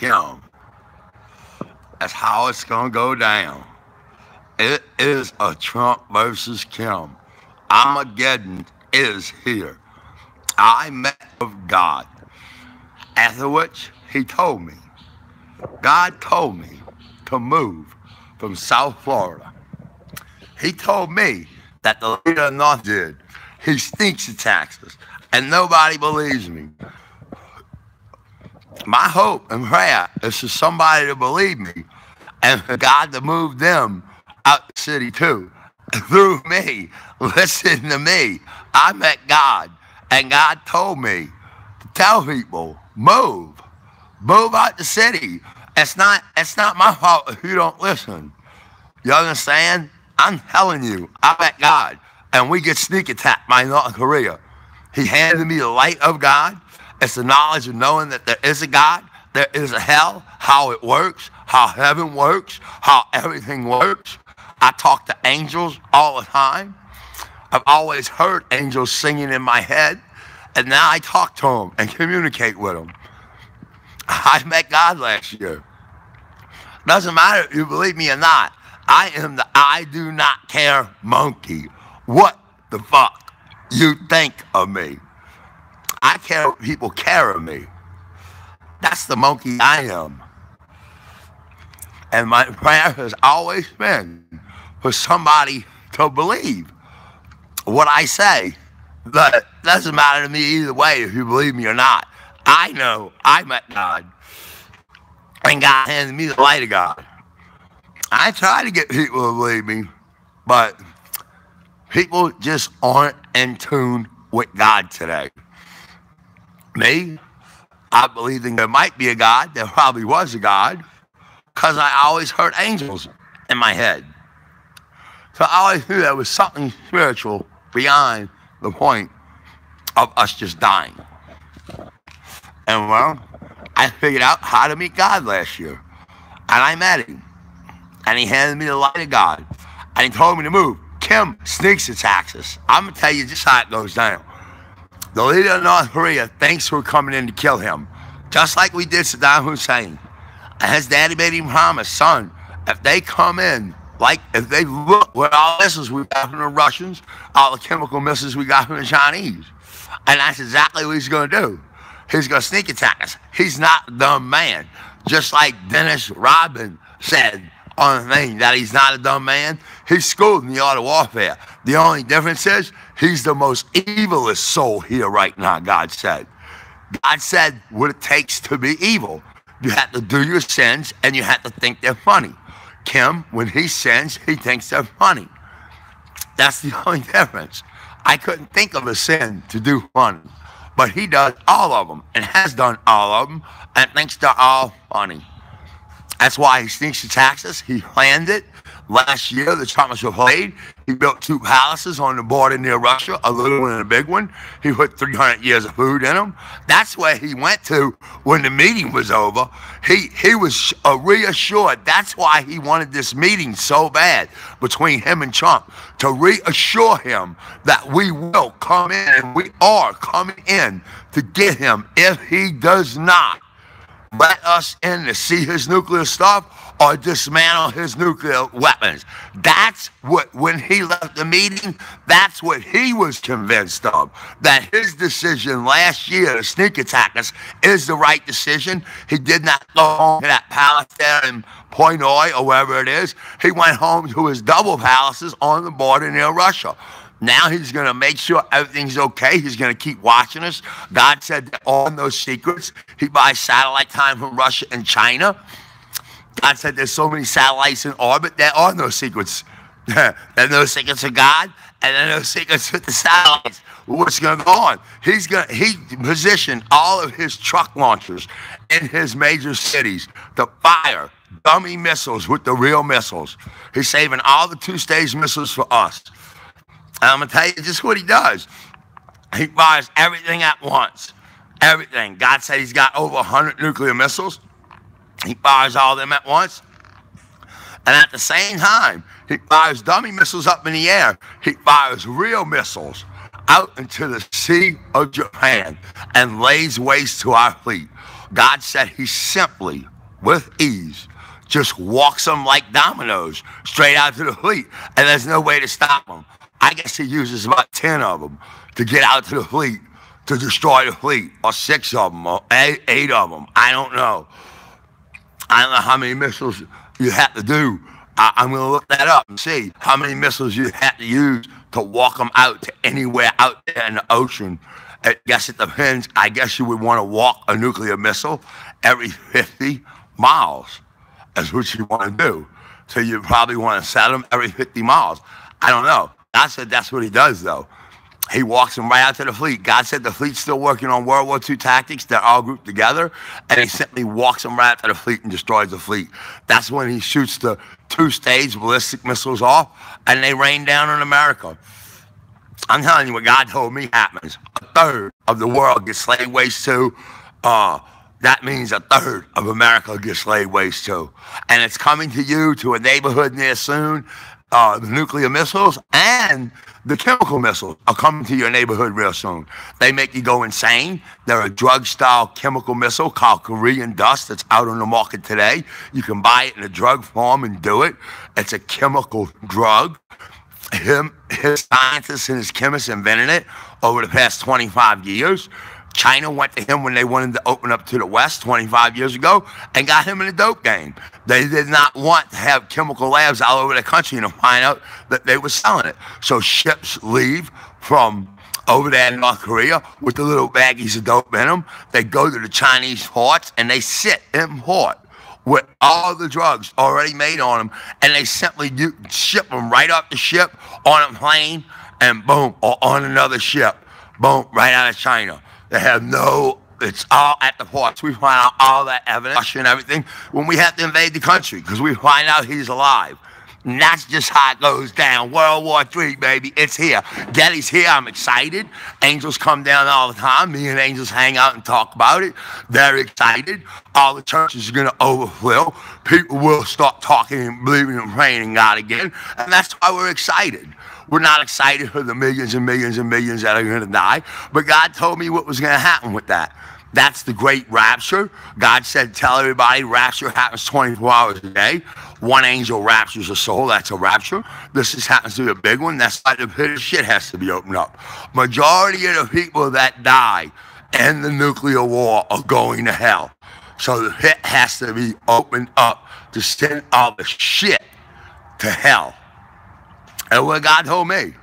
Kim. That's how it's going to go down. It is a Trump versus Kim. Armageddon is here. I met with God. After which, he told me, God told me to move from South Florida. He told me that the leader of North did. He sneaks attacks us, and nobody believes me. My hope and prayer is for somebody to believe me and for God to move them out the city too. Through me, listen to me. I met God, and God told me to tell people, move out the city. It's not my fault if you don't listen. You understand? I'm telling you, I met God, and we get sneak attacked by North Korea. He handed me the light of God. It's the knowledge of knowing that there is a God, there is a hell, how it works, how heaven works, how everything works. I talk to angels all the time. I've always heard angels singing in my head, and now I talk to them and communicate with them. I met God last year. Doesn't matter if you believe me or not. I am the I do not care monkey. What the fuck you think of me? I care what people care of me. That's the monkey I am. And my prayer has always been for somebody to believe what I say. But it doesn't matter to me either way if you believe me or not. I know I met God. And God handed me the light of God. I try to get people to believe me, but people just aren't in tune with God today. Me, I believe there might be a God. There probably was a God, because I always heard angels in my head. So I always knew there was something spiritual beyond the point of us just dying. And well, I figured out how to meet God last year. And I met him. And he handed me the light of God. And he told me to move. Kim sneaks attacks us. I'm going to tell you just how it goes down. The leader of North Korea thinks we're coming in to kill him, just like we did Saddam Hussein. And his daddy made him promise, son, if they come in, like if they look with all the missiles we got from the Russians, all the chemical missiles we got from the Chinese. And that's exactly what he's going to do. He's going to sneak attack us. He's not a dumb man. Just like Dennis Rodman said on the thing that he's not a dumb man. He's schooled in the art of warfare. The only difference is he's the most evilest soul here right now, God said. God said what it takes to be evil. You have to do your sins and you have to think they're funny. Kim, when he sins, he thinks they're funny. That's the only difference. I couldn't think of a sin to do funny. But he does all of them and has done all of them and thinks they're all funny. That's why he sneaks attacks us. He planned it. Last year, the Trumpets were played. He built 2 palaces on the border near Russia, a little one and a big one. He put 300 years of food in them. That's where he went to when the meeting was over. He was reassured. That's why he wanted this meeting so bad between him and Trump, to reassure him that we will come in and we are coming in to get him if he does not let us in to see his nuclear stuff or dismantle his nuclear weapons. That's what, when he left the meeting, that's what he was convinced of. That his decision last year to sneak attack us is the right decision. He did not go home to that palace there in Poinoy or wherever it is. He went home to his double palaces on the border near Russia. Now he's going to make sure everything's okay. He's going to keep watching us. God said that on those secrets, he buys satellite time from Russia and China. God said there's so many satellites in orbit, there are no secrets. There are no secrets of God, and there are no secrets with the satellites. What's going to go on? He positioned all of his truck launchers in his major cities to fire dummy missiles with the real missiles. He's saving all the 2-stage missiles for us. And I'm going to tell you just what he does. He fires everything at once. Everything. God said he's got over 100 nuclear missiles. He fires all of them at once. And at the same time, he fires dummy missiles up in the air. He fires real missiles out into the Sea of Japan and lays waste to our fleet. God said he simply, with ease, just walks them like dominoes straight out to the fleet, and there's no way to stop them. I guess he uses about 10 of them to get out to the fleet, to destroy the fleet, or 6 of them, or 8 of them. I don't know. I don't know how many missiles you have to do. I'm going to look that up and see how many missiles you have to use to walk them out to anywhere out there in the ocean. I guess it depends. I guess you would want to walk a nuclear missile every 50 miles. That's what you want to do. So you probably want to set them every 50 miles. I don't know. God said that's what he does, though. He walks them right out to the fleet. God said the fleet's still working on World War II tactics. They're all grouped together. And he simply walks them right out to the fleet and destroys the fleet. That's when he shoots the 2-stage ballistic missiles off, and they rain down on America. I'm telling you what God told me happens. 1/3 of the world gets slave waste too. That means 1/3 of America gets slave waste too. And it's coming to you, to a neighborhood near soon. The nuclear missiles and the chemical missiles are coming to your neighborhood real soon. They make you go insane. They're a drug-style chemical missile called Korean dust that's out on the market today. You can buy it in a drug form and do it. It's a chemical drug. His scientists and his chemists invented it over the past 25 years. China went to him when they wanted to open up to the West 25 years ago and got him in the dope game. They did not want to have chemical labs all over the country and to find out that they were selling it. So ships leave from over there in North Korea with the little baggies of dope in them. They go to the Chinese ports and they sit in port with all the drugs already made on them, and they simply ship them right off the ship on a plane and boom, or on another ship, boom, right out of China. They have it's all at the ports. We find out all that evidence and everything when we have to invade the country because we find out he's alive. And that's just how it goes down. World War III, baby. It's here. Daddy's here. I'm excited. Angels come down all the time. Me and angels hang out and talk about it. They're excited. All the churches are going to overflow. People will start talking and believing and praying in God again. And that's why we're excited. We're not excited for the millions and millions and millions that are going to die. But God told me what was going to happen with that. That's the great rapture. God said, tell everybody rapture happens 24 hours a day. One angel raptures a soul. That's a rapture. This just happens to be a big one. That's why the pit of shit has to be opened up. Majority of the people that die in the nuclear war are going to hell. So the pit has to be opened up to send all the shit to hell. And what God told me.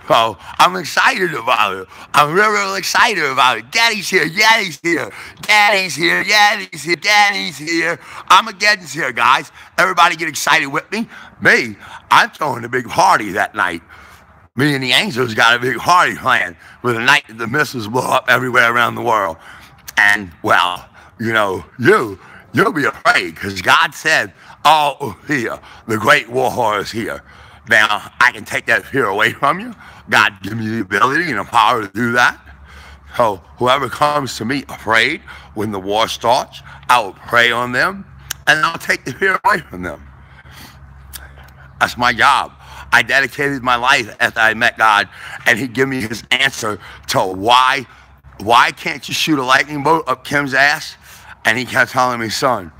So I'm excited about it. I'm real excited about it. Daddy's here. Daddy's here. Daddy's here. Daddy's here. Daddy's here. Armageddon's here, guys. Everybody get excited with me. Me, I'm throwing a big party that night. Me and the angels got a big party planned for the night that the missiles blow up everywhere around the world. And, well, you know, you'll be afraid because God said, oh, here, the great war is here. Now, I can take that fear away from you. God give me the ability and the power to do that. So whoever comes to me afraid when the war starts, I will pray on them and I'll take the fear away from them. That's my job. I dedicated my life after I met God, and he gave me his answer to why can't you shoot a lightning bolt up Kim's ass? And he kept telling me, son,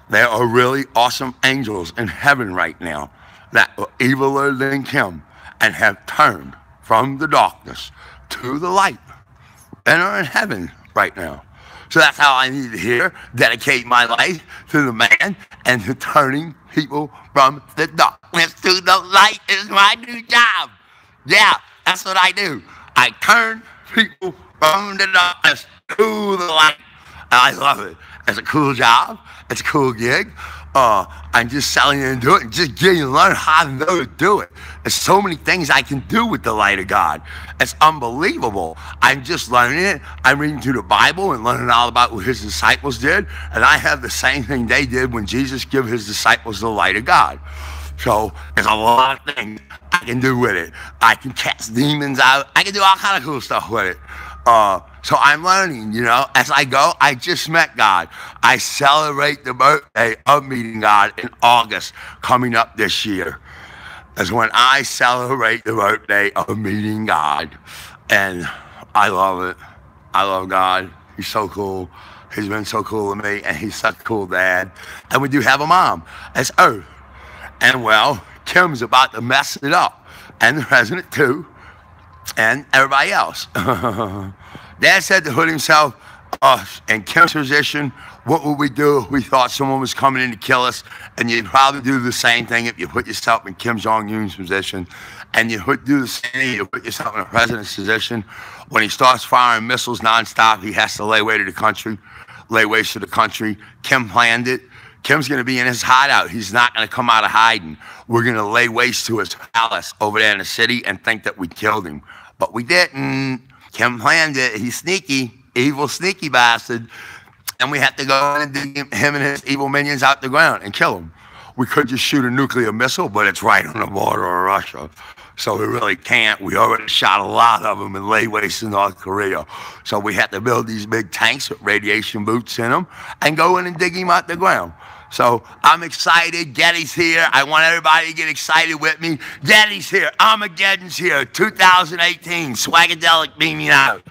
there are really awesome angels in heaven right now that are eviler than Kim and have turned from the darkness to the light and are in heaven right now. So that's how I need to hear, dedicate my life to the man and to turning people from the darkness to the light is my new job. Yeah, that's what I do. I turn people from the darkness to the light. And I love it. It's a cool job. It's a cool gig. I'm just selling it and doing it and just getting to learn how to know to do it. There's so many things I can do with the light of God. It's unbelievable. I'm just learning it. I'm reading through the Bible and learning all about what his disciples did. And I have the same thing they did when Jesus gave his disciples the light of God. So there's a lot of things I can do with it. I can cast demons out. I can do all kind of cool stuff with it. So I'm learning, you know, as I go. I just met God. I celebrate the birthday of meeting God in August coming up this year. That's when I celebrate the birthday of meeting God. And I love it. I love God. He's so cool. He's been so cool to me, and he's such a cool dad. And we do have a mom. That's Earth. And well, Kim's about to mess it up. And the president too. And everybody else. Dad said to put himself in Kim's position. What would we do if we thought someone was coming in to kill us? And you'd probably do the same thing if you put yourself in Kim Jong-un's position. And you would do the same thing, you put yourself in the president's position. When he starts firing missiles nonstop, he has to lay waste to the country. Kim planned it. Kim's going to be in his hideout. He's not going to come out of hiding. We're going to lay waste to his palace over there in the city and think that we killed him. But we didn't. Kim planned it. He's sneaky, evil, sneaky bastard. And we have to go in and dig him and his evil minions out the ground and kill him. We could just shoot a nuclear missile, but it's right on the border of Russia. So we really can't. We already shot a lot of them and laid waste to North Korea. So we had to build these big tanks with radiation boots in them and go in and dig him out the ground. So I'm excited. Getty's here. I want everybody to get excited with me. Getty's here. Armageddon's here. 2018. Swagadelic beaming out.